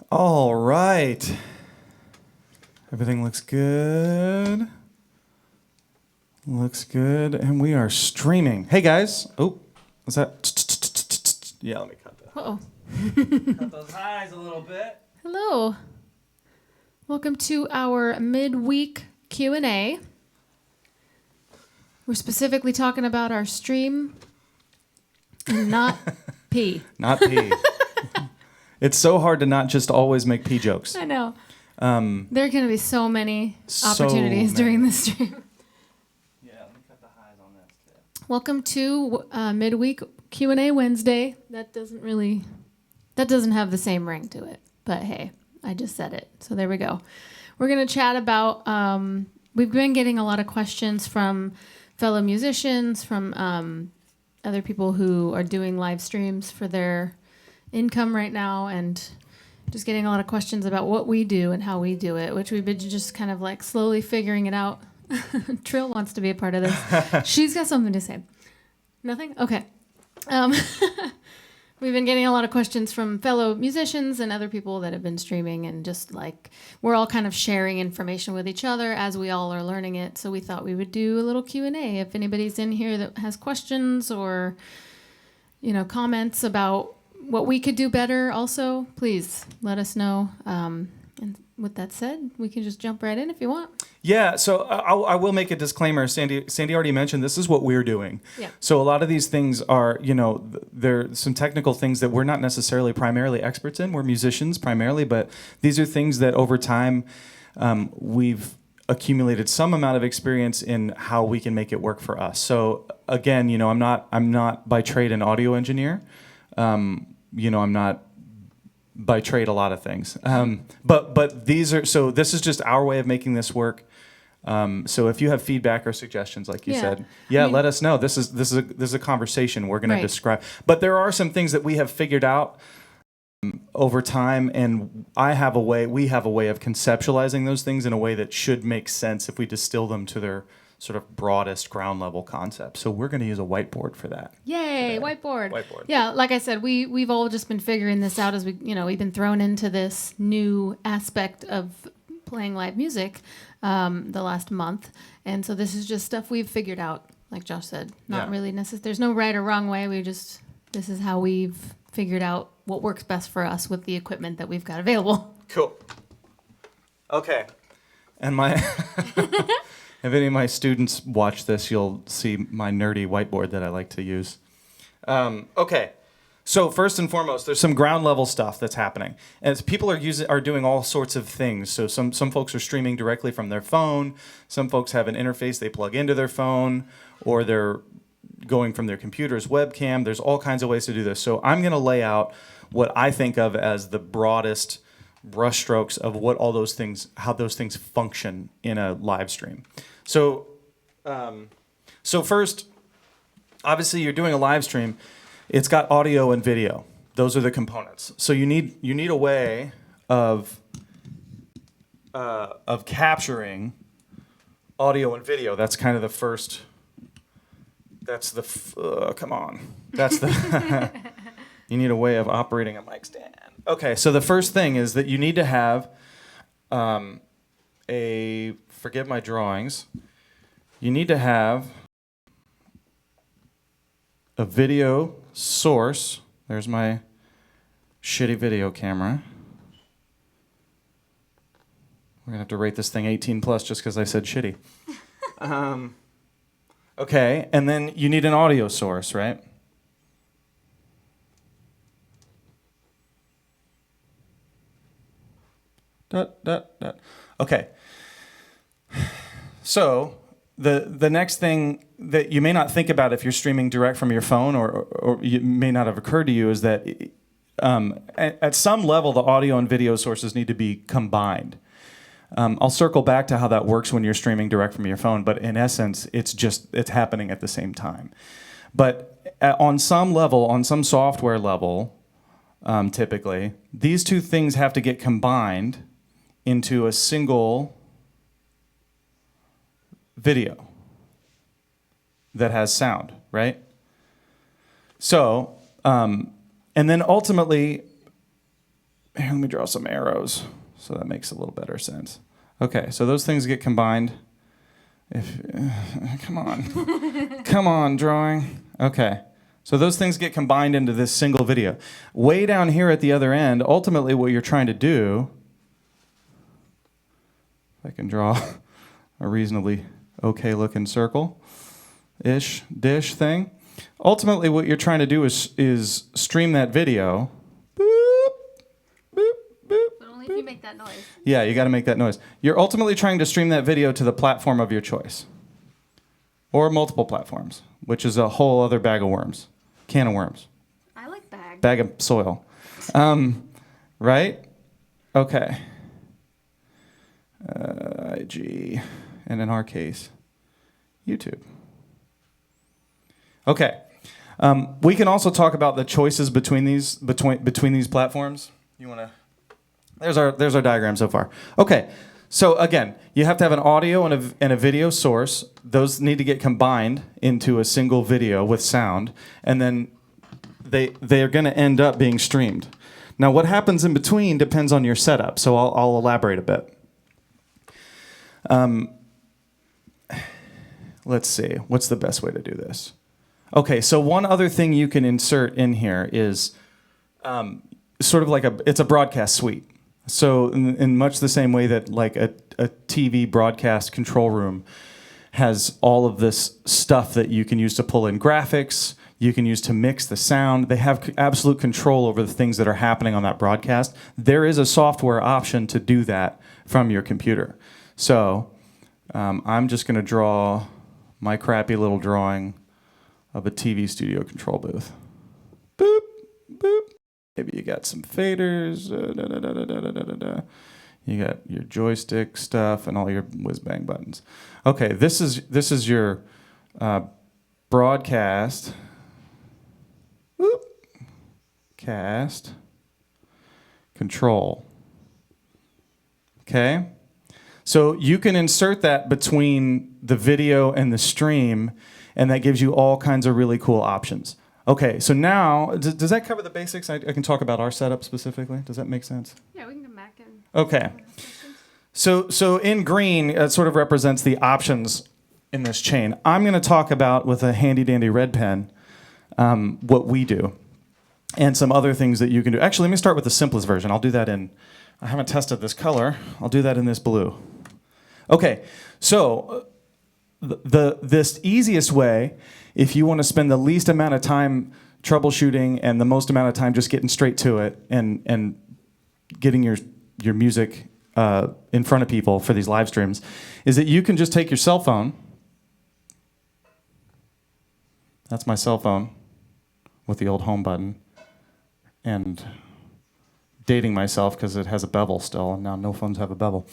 All right. Everything looks good. Looks good. And we are streaming. Hey, guys. Oh, is that? Yeah, let me cut that. Uh-oh. Cut those highs a little bit. Hello. Welcome to our midweek Q&A. We're specifically talking about our stream and not pee. Not pee. It's so hard to not just always make pee jokes. I know. There are going to be so many opportunities during the stream. Yeah, let me cut the highs on this too. Welcome to midweek Q&A Wednesday. That doesn't have the same ring to it. But hey, I just said it. So there we go. We're going to chat about, we've been getting a lot of questions from fellow musicians, from other people who are doing live streams for their income right now, and just getting a lot of questions about what we do and how we do it, which we've been just kind of like slowly figuring it out. Trill wants to be a part of this. She's got something to say. Nothing? Okay. We've been getting a lot of questions from fellow musicians and other people that have been streaming, and just like we're all kind of sharing information with each other as we all are learning it. So we thought we would do a little Q&A. If anybody's in here that has questions or, comments about what we could do better also, please let us know. And with that said, we can just jump right in if you want. Yeah, so I will make a disclaimer. Sandy already mentioned this is what we're doing. Yeah. So a lot of these things are, there are some technical things that we're not necessarily primarily experts in. We're musicians primarily, but these are things that over time we've accumulated some amount of experience in how we can make it work for us. So again, I'm not by trade an audio engineer. I'm not by trade a lot of things, but this is just our way of making this work. So if you have feedback or suggestions, like you said, let us know. This is a conversation we're going to describe. But there are some things that we have figured out over time, and we have a way of conceptualizing those things in a way that should make sense if we distill them to their sort of broadest ground level concept. So we're going to use a whiteboard for that. Yay, whiteboard. Whiteboard. Yeah, like I said, we've all just been figuring this out as we've been thrown into this new aspect of playing live music the last month. And so this is just stuff we've figured out, like Josh said. Not really necessary. There's no right or wrong way. This is how we've figured out what works best for us with the equipment that we've got available. Cool. Okay. And if any of my students watch this, you'll see my nerdy whiteboard that I like to use. Okay, so first and foremost, there's some ground level stuff that's happening. As people are doing all sorts of things. So some folks are streaming directly from their phone. Some folks have an interface they plug into their phone, or they're going from their computer's webcam. There's all kinds of ways to do this. So I'm going to lay out what I think of as the broadest brushstrokes of how those things function in a live stream. So first, obviously you're doing a live stream. It's got audio and video. Those are the components. So you need a way of capturing audio and video. That's kind of the first. That's the come on. That's the. You need a way of operating a mic stand. Okay, so the first thing is that you need to have forgive my drawings. You need to have a video source. There's my shitty video camera. We're gonna have to rate this thing 18 plus just because I said shitty. Okay, and then you need an audio source, right? Okay. So the next thing that you may not think about if you're streaming direct from your phone, or it may not have occurred to you, is that at some level the audio and video sources need to be combined. I'll circle back to how that works when you're streaming direct from your phone, but in essence, it's happening at the same time. But on some level, on some software level, typically, these two things have to get combined into a single video that has sound, right? So, and then ultimately, Here, let me draw some arrows so that makes a little better sense. Okay, so those things get combined. Come on. Come on, drawing. Okay. So those things get combined into this single video. Way down here at the other end, ultimately what you're trying to do, if I can draw a reasonably okay looking circle-ish dish thing. Ultimately what you're trying to do is stream that video. Boop, boop, boop. But only if you make that noise. Yeah, you got to make that noise. You're ultimately trying to stream that video to the platform of your choice. Or multiple platforms, which is a whole other bag of worms. Can of worms. I like bag. Bag of soil. Right? Okay. IG. And in our case, YouTube. Okay. We can also talk about the choices between these platforms. You want to? There's our diagram so far. Okay. So again, you have to have an audio and a video source. Those need to get combined into a single video with sound, and then they are going to end up being streamed. Now, what happens in between depends on your setup. So I'll elaborate a bit. Let's see. What's the best way to do this? Okay. So one other thing you can insert in here is sort of like it's a broadcast suite. So in much the same way that like a TV broadcast control room has all of this stuff that you can use to pull in graphics, you can use to mix the sound. They have absolute control over the things that are happening on that broadcast. There is a software option to do that from your computer. So I'm just going to draw my crappy little drawing of a TV studio control booth. Boop, boop. Maybe you got some faders. You got your joystick stuff and all your whiz-bang buttons. Okay, this is your broadcast. Whoop. Cast. Control. Okay? So you can insert that between the video and the stream, and that gives you all kinds of really cool options. Okay, so now, does that cover the basics? I can talk about our setup specifically. Does that make sense? Yeah, we can come back and... Okay. So in green, it sort of represents the options in this chain. I'm going to talk about, with a handy-dandy red pen, what we do and some other things that you can do. Actually, let me start with the simplest version. I'll do that in... I haven't tested this color. I'll do that in this blue. Okay, so this easiest way, if you want to spend the least amount of time troubleshooting and the most amount of time just getting straight to it and getting your music in front of people for these live streams, is that you can just take your cell phone. That's my cell phone with the old home button. And dating myself because it has a bevel still, and now no phones have a bevel.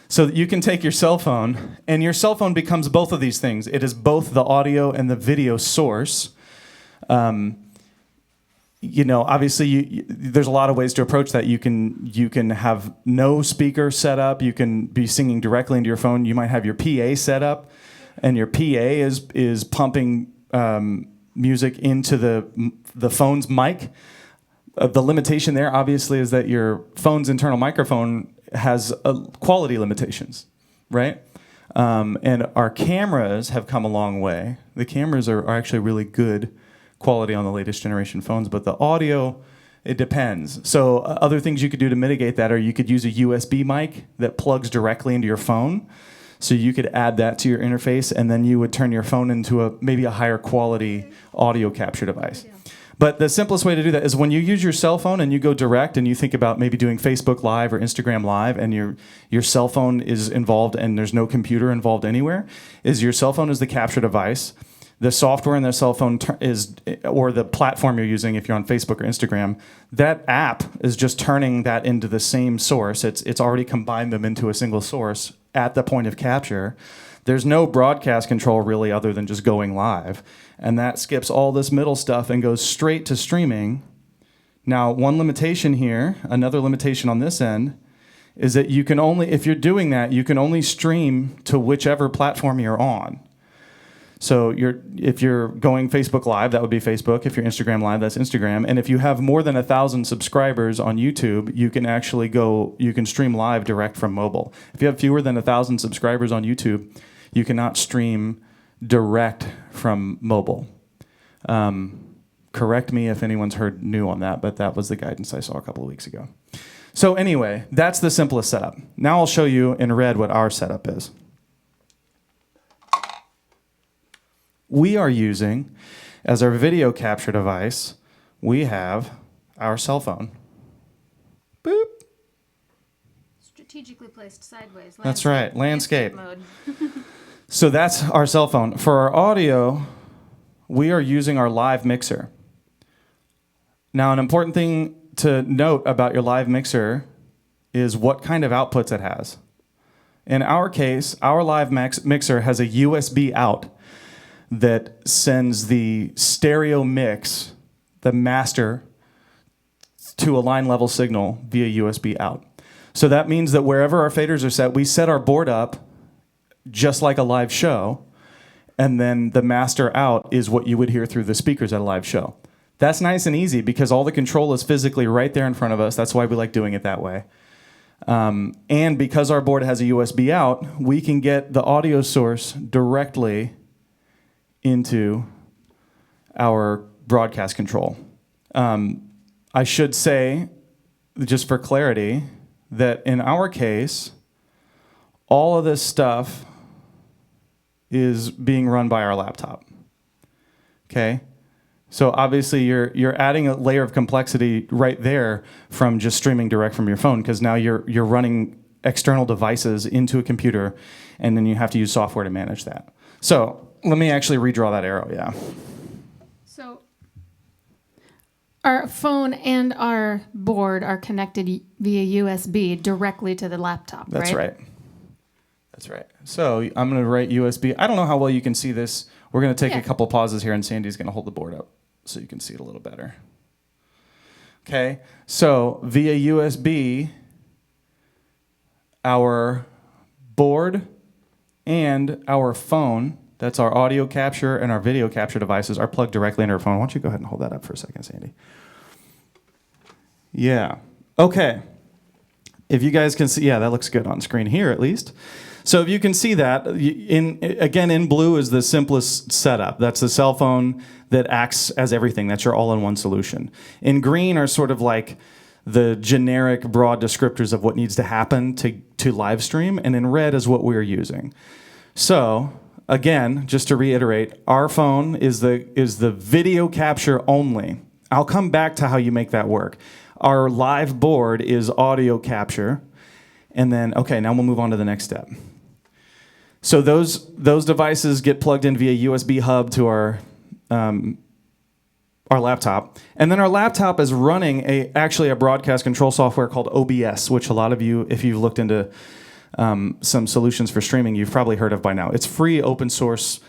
So you can take your cell phone, and your cell phone becomes both of these things. It is both the audio and the video source. Obviously, there's a lot of ways to approach that. You can have no speaker set up. You can be singing directly into your phone. You might have your PA set up, and your PA is pumping music into the phone's mic. The limitation there, obviously, is that your phone's internal microphone has quality limitations, right? And our cameras have come a long way. The cameras are actually really good quality on the latest generation phones, but the audio, it depends. So other things you could do to mitigate that are you could use a USB mic that plugs directly into your phone. So you could add that to your interface, and then you would turn your phone into maybe a higher quality audio capture device. But the simplest way to do that is when you use your cell phone and you go direct and you think about maybe doing Facebook Live or Instagram Live, and your cell phone is involved and there's no computer involved anywhere, is your cell phone is the capture device. The software in the cell phone or the platform you're using, if you're on Facebook or Instagram, that app is just turning that into the same source. It's already combined them into a single source at the point of capture. There's no broadcast control really other than just going live. And that skips all this middle stuff and goes straight to streaming. Now, one limitation here, another limitation on this end, is that you can only, if you're doing that, you can only stream to whichever platform you're on. So if you're going Facebook Live, that would be Facebook. If you're Instagram Live, that's Instagram. And if you have more than 1,000 subscribers on YouTube, you can stream live direct from mobile. If you have fewer than 1,000 subscribers on YouTube, you cannot stream direct from mobile. Correct me if anyone's heard new on that, but that was the guidance I saw a couple of weeks ago. So anyway, that's the simplest setup. Now I'll show you in red what our setup is. We are using, as our video capture device, we have our cell phone. Boop. Strategically placed sideways. That's right, landscape mode. So that's our cell phone. For our audio, we are using our live mixer. Now, an important thing to note about your live mixer is what kind of outputs it has. In our case, our live mixer has a USB out that sends the stereo mix, the master, to a line level signal via USB out. So that means that wherever our faders are set, we set our board up just like a live show, and then the master out is what you would hear through the speakers at a live show. That's nice and easy because all the control is physically right there in front of us. That's why we like doing it that way. And because our board has a USB out, we can get the audio source directly into our broadcast control. I should say, just for clarity, that in our case, all of this stuff is being run by our laptop. Okay? So obviously you're adding a layer of complexity right there from just streaming direct from your phone, because now you're running external devices into a computer, and then you have to use software to manage that. So let me actually redraw that arrow, yeah. So our phone and our board are connected via USB directly to the laptop, right? That's right. That's right. So I'm going to write USB. I don't know how well you can see this. We're going to take a couple pauses here, and Sandy's going to hold the board up so you can see it a little better. Okay, so via USB, our board and our phone, that's our audio capture and our video capture devices, are plugged directly into our phone. Why don't you go ahead and hold that up for a second, Sandy? Yeah. Okay. If you guys can see, yeah, that looks good on screen here at least. So if you can see that, in blue is the simplest setup. That's the cell phone that acts as everything. That's your all-in-one solution. In green are sort of like the generic broad descriptors of what needs to happen to live stream, and in red is what we're using. So again, just to reiterate, our phone is the video capture only. I'll come back to how you make that work. Our live board is audio capture. And then, okay, now we'll move on to the next step. So those devices get plugged in via USB hub to our laptop. And then our laptop is running actually a broadcast control software called OBS, which a lot of you, if you've looked into some solutions for streaming, you've probably heard of by now. It's free, open source.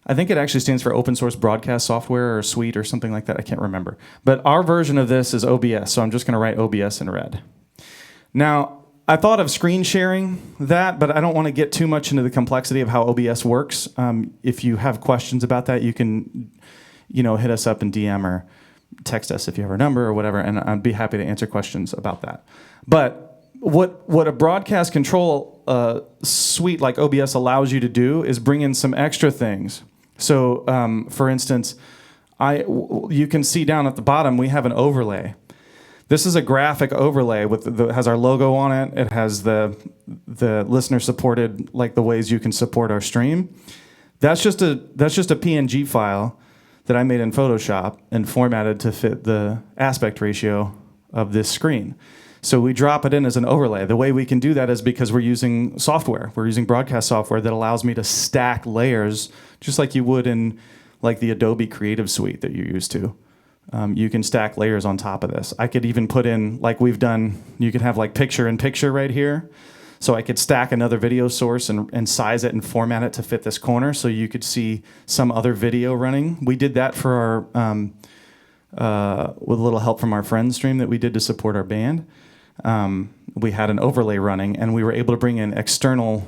I think it actually stands for Open Source Broadcast Software or Suite or something like that. I can't remember. But our version of this is OBS, so I'm just going to write OBS in red. Now, I thought of screen sharing that, but I don't want to get too much into the complexity of how OBS works. If you have questions about that, you can, hit us up in DM or text us if you have our number or whatever, and I'd be happy to answer questions about that. But what a broadcast control suite like OBS allows you to do is bring in some extra things. So, for instance, you can see down at the bottom we have an overlay. This is a graphic overlay that has our logo on it. It has the listener supported, like the ways you can support our stream. That's just a PNG file that I made in Photoshop and formatted to fit the aspect ratio of this screen. So we drop it in as an overlay. The way we can do that is because we're using software. We're using broadcast software that allows me to stack layers just like you would in like the Adobe Creative Suite that you're used to. You can stack layers on top of this. I could even put in, like we've done, you can have like picture-in-picture right here. So I could stack another video source and size it and format it to fit this corner so you could see some other video running. We did that for our, with a little help from our friend stream that we did to support our band. We had an overlay running, and we were able to bring in external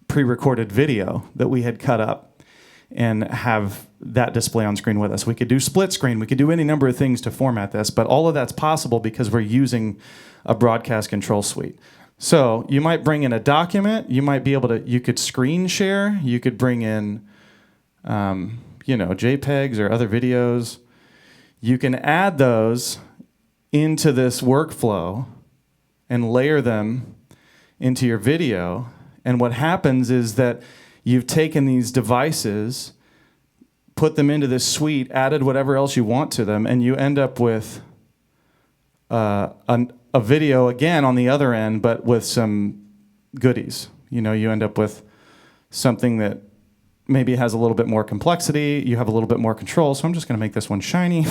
pre-recorded video that we had cut up and have that display on screen with us. We could do split screen. We could do any number of things to format this, but all of that's possible because we're using a broadcast control suite. So you might bring in a document. You might be able to, you could screen share. You could bring in, JPEGs or other videos. You can add those into this workflow and layer them into your video. And what happens is that you've taken these devices, put them into this suite, added whatever else you want to them, and you end up with a video again on the other end, but with some goodies. You end up with something that maybe has a little bit more complexity. You have a little bit more control. So I'm just going to make this one shiny.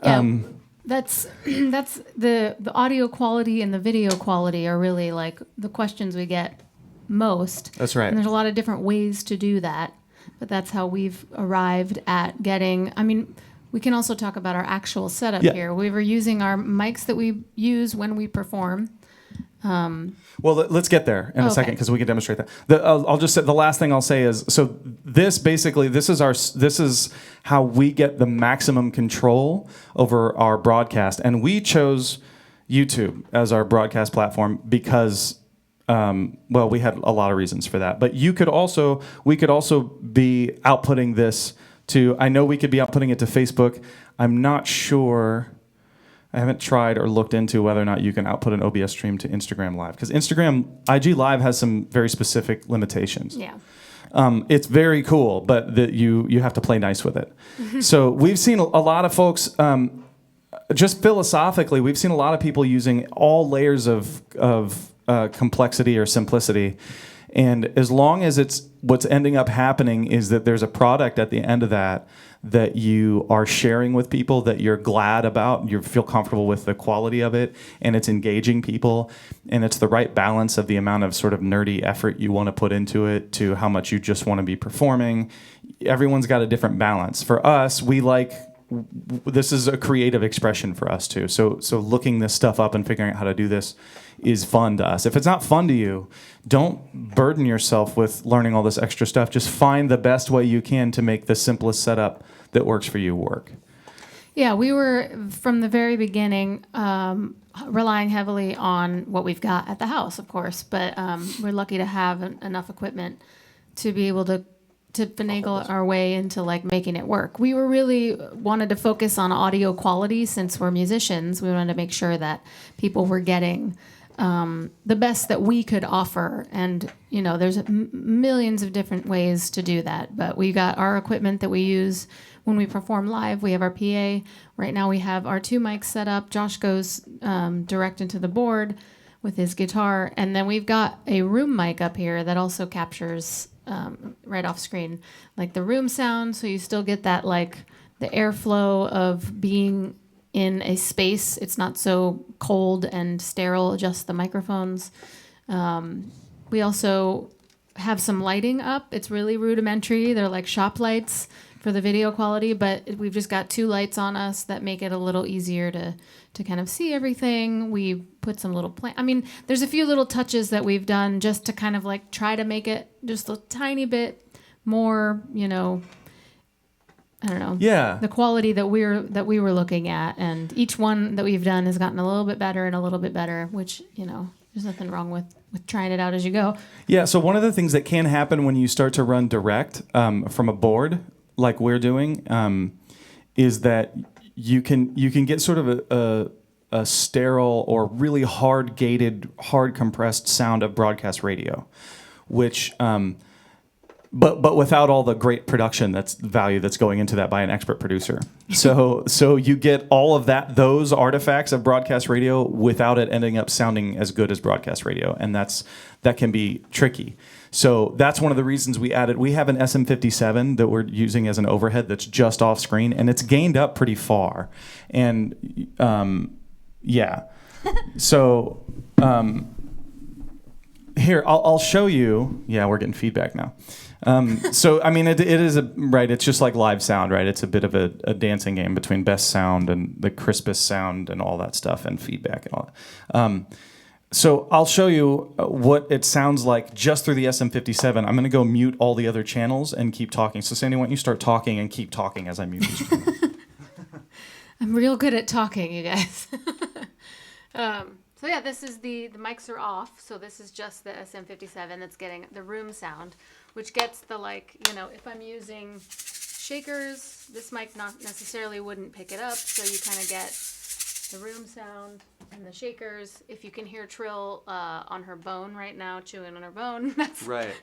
Yeah, that's the audio quality and the video quality are really like the questions we get most. That's right. And there's a lot of different ways to do that, but that's how we've arrived at getting. I mean, we can also talk about our actual setup here. We were using our mics that we use when we perform. Well, let's get there in a second because we can demonstrate that. I'll just say the last thing I'll say is so this is how we get the maximum control over our broadcast, and we chose YouTube as our broadcast platform because we had a lot of reasons for that. But we could also be outputting this to. I know we could be outputting it to Facebook. I'm not sure. I haven't tried or looked into whether or not you can output an OBS stream to Instagram Live because IG Live has some very specific limitations. Yeah. It's very cool, but you have to play nice with it. So we've seen a lot of folks, just philosophically, we've seen a lot of people using all layers of complexity or simplicity. And as long as what's ending up happening is that there's a product at the end of that you are sharing with people that you're glad about, you feel comfortable with the quality of it, and it's engaging people, and it's the right balance of the amount of sort of nerdy effort you want to put into it to how much you just want to be performing. Everyone's got a different balance. For us, this is a creative expression for us too. So looking this stuff up and figuring out how to do this is fun to us. If it's not fun to you, don't burden yourself with learning all this extra stuff. Just find the best way you can to make the simplest setup that works for you work. Yeah, we were from the very beginning relying heavily on what we've got at the house, of course, but we're lucky to have enough equipment to be able to finagle our way into like making it work. We were really wanted to focus on audio quality since we're musicians. We wanted to make sure that people were getting the best that we could offer. And, there's millions of different ways to do that. But we got our equipment that we use when we perform live. We have our PA. Right now we have our 2 mics set up. Josh goes direct into the board with his guitar. And then we've got a room mic up here that also captures right off screen, like the room sound. So you still get that, like the airflow of being in a space. It's not so cold and sterile, just the microphones. We also have some lighting up. It's really rudimentary. They're like shop lights for the video quality, but we've just got 2 lights on us that make it a little easier to kind of see everything. We put some little there's a few little touches that we've done just to kind of like try to make it just a tiny bit more, I don't know. Yeah. The quality that we were looking at, and each one that we've done has gotten a little bit better and a little bit better, which, there's nothing wrong with trying it out as you go. Yeah, so one of the things that can happen when you start to run direct from a board like we're doing is that you can get sort of a sterile or really hard gated, hard compressed sound of broadcast radio, which but without all the great production that's going into that by an expert producer. So you get all of those artifacts of broadcast radio without it ending up sounding as good as broadcast radio, and that can be tricky. So that's one of the reasons we have an SM57 that we're using as an overhead that's just off screen, and it's gained up pretty far. And yeah. So here, I'll show you. Yeah, we're getting feedback now. So I mean, it is right. It's just like live sound, right? It's a bit of a dancing game between best sound and the crispest sound and all that stuff and feedback and all that. So I'll show you what it sounds like just through the SM57. I'm going to go mute all the other channels and keep talking. So Sandy, why don't you start talking and keep talking as I mute these channels? I'm real good at talking, you guys. So yeah, this is the mics are off. So this is just the SM57 that's getting the room sound, which gets the if I'm using shakers, this mic not necessarily wouldn't pick it up. So you kind of get the room sound and the shakers. If you can hear Trill on her bone right now, chewing on her bone, that's right.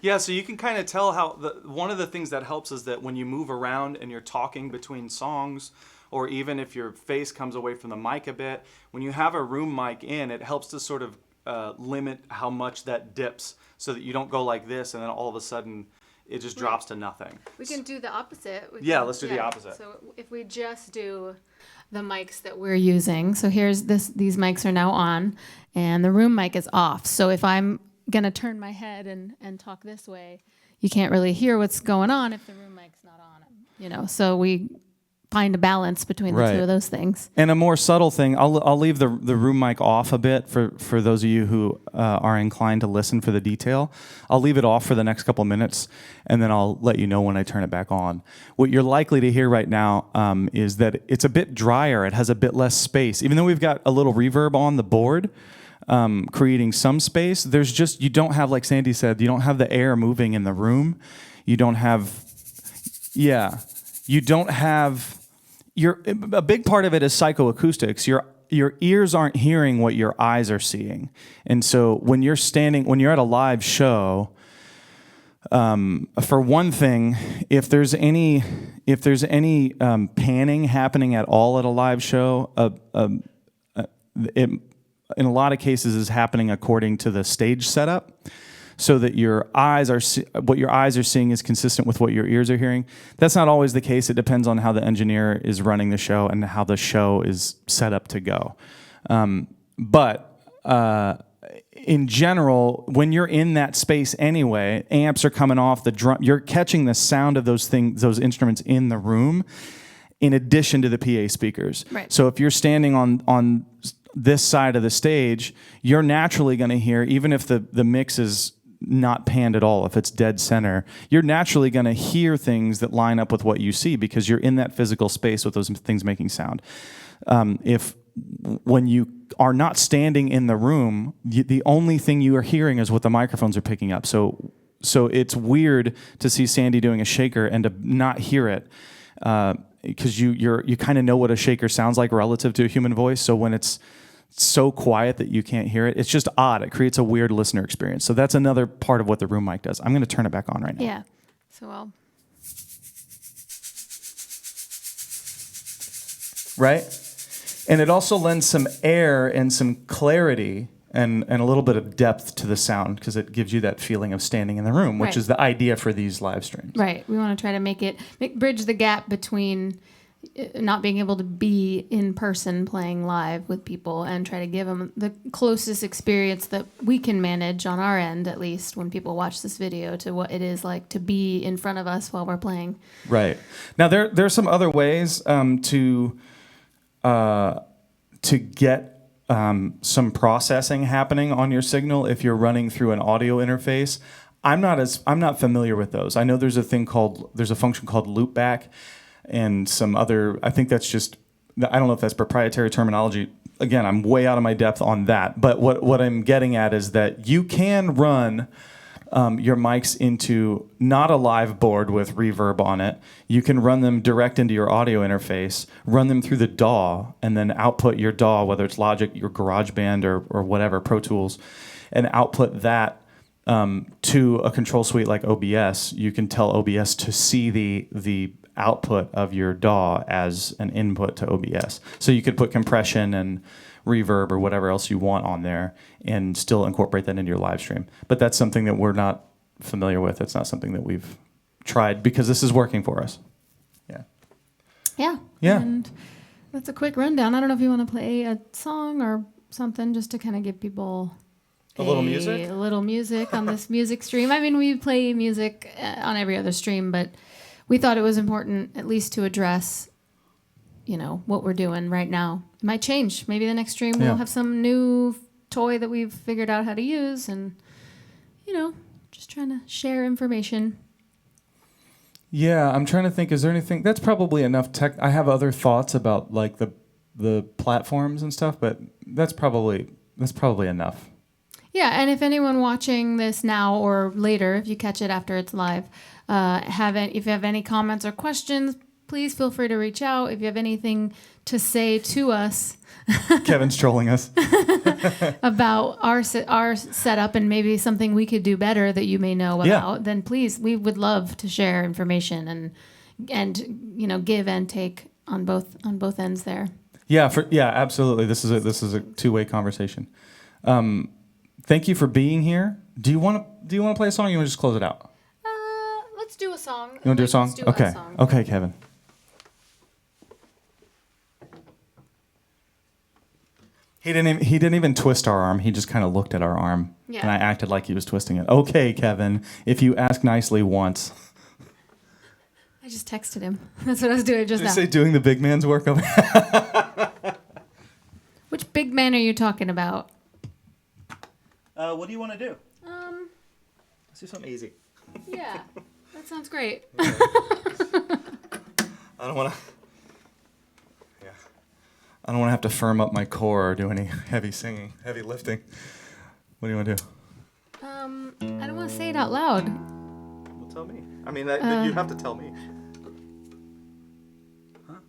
Yeah, so you can kind of tell how one of the things that helps is that when you move around and you're talking between songs, or even if your face comes away from the mic a bit, when you have a room mic in, it helps to sort of limit how much that dips so that you don't go like this and then all of a sudden it just drops to nothing. We can do the opposite. Let's do the opposite. So if we just do the mics that we're using, so here's these mics are now on and the room mic is off. So if I'm going to turn my head and talk this way, you can't really hear what's going on if the room mic's not on. So we find a balance between the two of those things. And a more subtle thing, I'll leave the room mic off a bit for those of you who are inclined to listen for the detail. I'll leave it off for the next couple minutes, and then I'll let you know when I turn it back on. What you're likely to hear right now is that it's a bit drier. It has a bit less space. Even though we've got a little reverb on the board, creating some space, you don't have, like Sandy said, you don't have the air moving in the room. You don't have, a big part of it is psychoacoustics. Your ears aren't hearing what your eyes are seeing. And so when you're at a live show, for one thing, if there's any panning happening at all at a live show, it in a lot of cases is happening according to the stage setup, so that what your eyes are seeing is consistent with what your ears are hearing. That's not always the case. It depends on how the engineer is running the show and how the show is set up to go. But in general, when you're in that space anyway, amps are coming off the drum. You're catching the sound of those instruments in the room, in addition to the PA speakers. Right. So if you're standing on this side of the stage, you're naturally going to hear, even if the mix is not panned at all, if it's dead center, you're naturally going to hear things that line up with what you see because you're in that physical space with those things making sound. When you are not standing in the room, the only thing you are hearing is what the microphones are picking up. So it's weird to see Sandy doing a shaker and to not hear it, because you kind of know what a shaker sounds like relative to a human voice. So when it's so quiet that you can't hear it, it's just odd. It creates a weird listener experience. So that's another part of what the room mic does. I'm going to turn it back on right now. Yeah. So Right? And it also lends some air and some clarity and a little bit of depth to the sound, because it gives you that feeling of standing in the room, which is the idea for these live streams. Right. We want to try to bridge the gap between not being able to be in person playing live with people and try to give them the closest experience that we can manage on our end, at least when people watch this video, to what it is like to be in front of us while we're playing. Right. Now there are some other ways to get some processing happening on your signal if you're running through an audio interface. I'm not familiar with those. I know there's a function called loopback, and some other, I think that's just, I don't know if that's proprietary terminology. Again, I'm way out of my depth on that. But what I'm getting at is that you can run your mics into not a live board with reverb on it. You can run them direct into your audio interface, run them through the DAW, and then output your DAW, whether it's Logic, your GarageBand, or whatever, Pro Tools, and output that to a control suite like OBS. You can tell OBS to see the output of your DAW as an input to OBS. So you could put compression and reverb or whatever else you want on there and still incorporate that into your live stream. But that's something that we're not familiar with. It's not something that we've tried because this is working for us. Yeah. Yeah. Yeah. And that's a quick rundown. I don't know if you want to play a song or something just to kind of give people a little music? A little music on this music stream. I mean, we play music on every other stream, but we thought it was important at least to address, what we're doing right now. It might change. Maybe the next stream we'll have some new toy that we've figured out how to use, and just trying to share information. Yeah, I'm trying to think. Is there anything that's probably enough tech? I have other thoughts about like the platforms and stuff, but that's probably enough. Yeah, and if anyone watching this now or later, if you catch it after it's live, if you have any comments or questions, please feel free to reach out. If you have anything to say to us, Kevin's trolling us about our setup and maybe something we could do better that you may know about, then please, we would love to share information and give and take on both ends there. Yeah, absolutely. This is a two-way conversation. Thank you for being here. Do you want to play a song? Or you want to just close it out? Let's do a song. You want to do a song? Let's do Okay. a song. Okay, Kevin. He didn't even twist our arm. He just kind of looked at our arm, and I acted like he was twisting it. Okay, Kevin, if you ask nicely once. I just texted him. That's what I was doing just Did now. you say doing the big man's work over? Which big man are you talking about? What do you want to do? Let's do something easy. Yeah, that sounds great. I don't want to. I don't want to have to firm up my core or do any heavy singing, heavy lifting. What do you want to do? I don't want to say it out loud. Well, tell me. I mean, you have to tell me. Huh?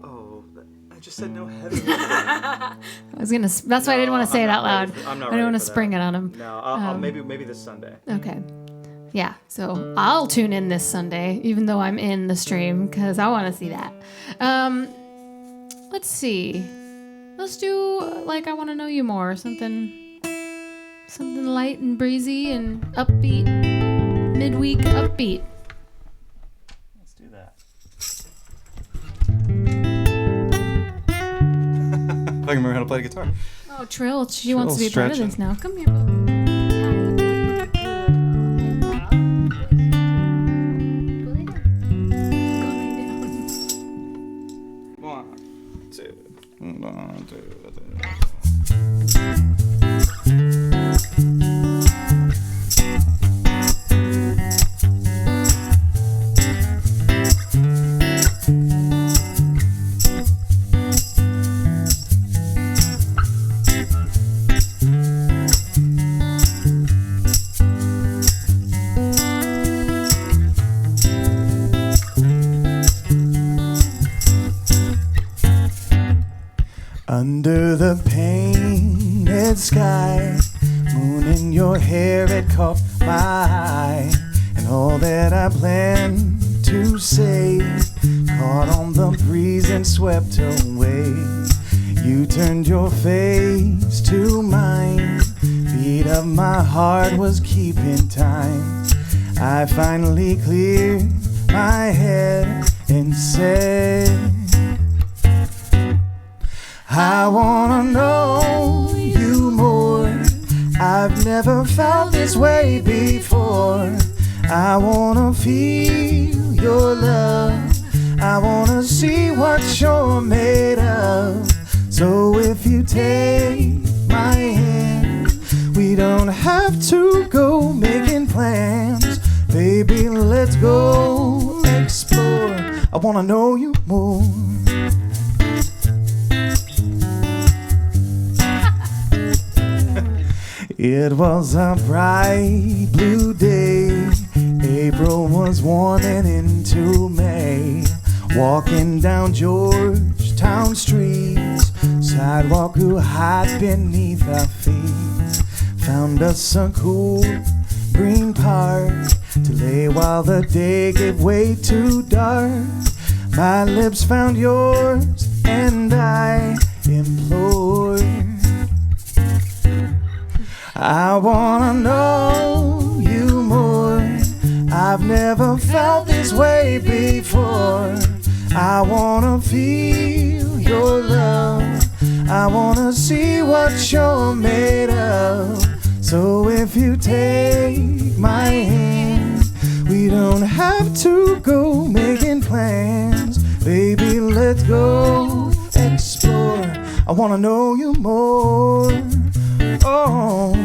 Oh, I just said no heavy lifting. That's why I didn't want to say it out loud. I'm not I didn't want to for spring that. it on him. No, I'll maybe this Sunday. Okay. Yeah, so I'll tune in this Sunday, even though I'm in the stream, because I want to see that. Let's see. Let's do, I Want to Know You More. Something light and breezy and upbeat. Midweek upbeat. Let's do that. I can remember how to play the guitar. Oh, Trill. She wants to be a part of stretching. this now. Come here, boo. One, two, under the painted sky, moon in your hair, it caught my eye, and all that I planned to say caught on the breeze and swept away. You turned your face to mine, beat of my heart was keeping time. I finally cleared my head and said, I wanna know you more. I've never felt this way before. I wanna feel your love. I wanna see what you're made of. So if you take my hand, we don't have to go making plans. Baby, let's go explore. I wanna know you more. It was a bright blue day. April was warming into May. Walking down Georgetown streets, sidewalk grew hot beneath our feet. Found us a cool green park to lay while the day gave way to dark. My lips found yours and I implored, I wanna know you more. I've never felt this way before. I wanna feel your love. I wanna see what you're made of. So if you take my hand, we don't have to go making plans. Baby, let's go explore. I wanna know you more. Oh.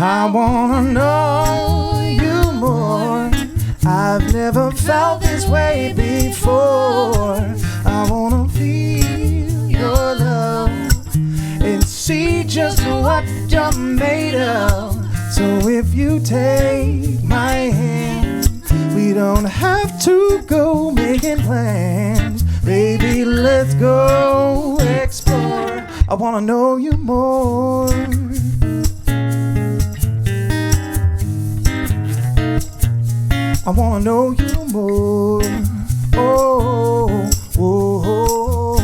I wanna know you more. I've never felt this way before. I wanna feel your love and see just what you're made of. So if you take my hand, we don't have to go making plans. Baby, let's go explore. I wanna know you more. I wanna know you more. Oh, oh, oh.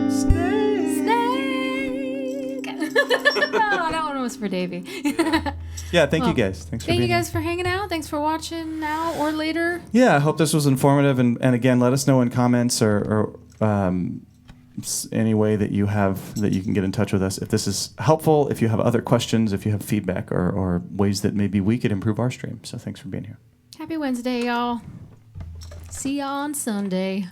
Snake. Oh, that one was for Davey. Yeah, thank you guys. Thanks for Thank you being here. guys for hanging out. Thanks for watching now or later. Yeah, I hope this was informative. And again, let us know in comments or any way that you have that you can get in touch with us if this is helpful, if you have other questions, if you have feedback or ways that maybe we could improve our stream. So thanks for being here. Happy Wednesday, y'all. See y'all on Sunday.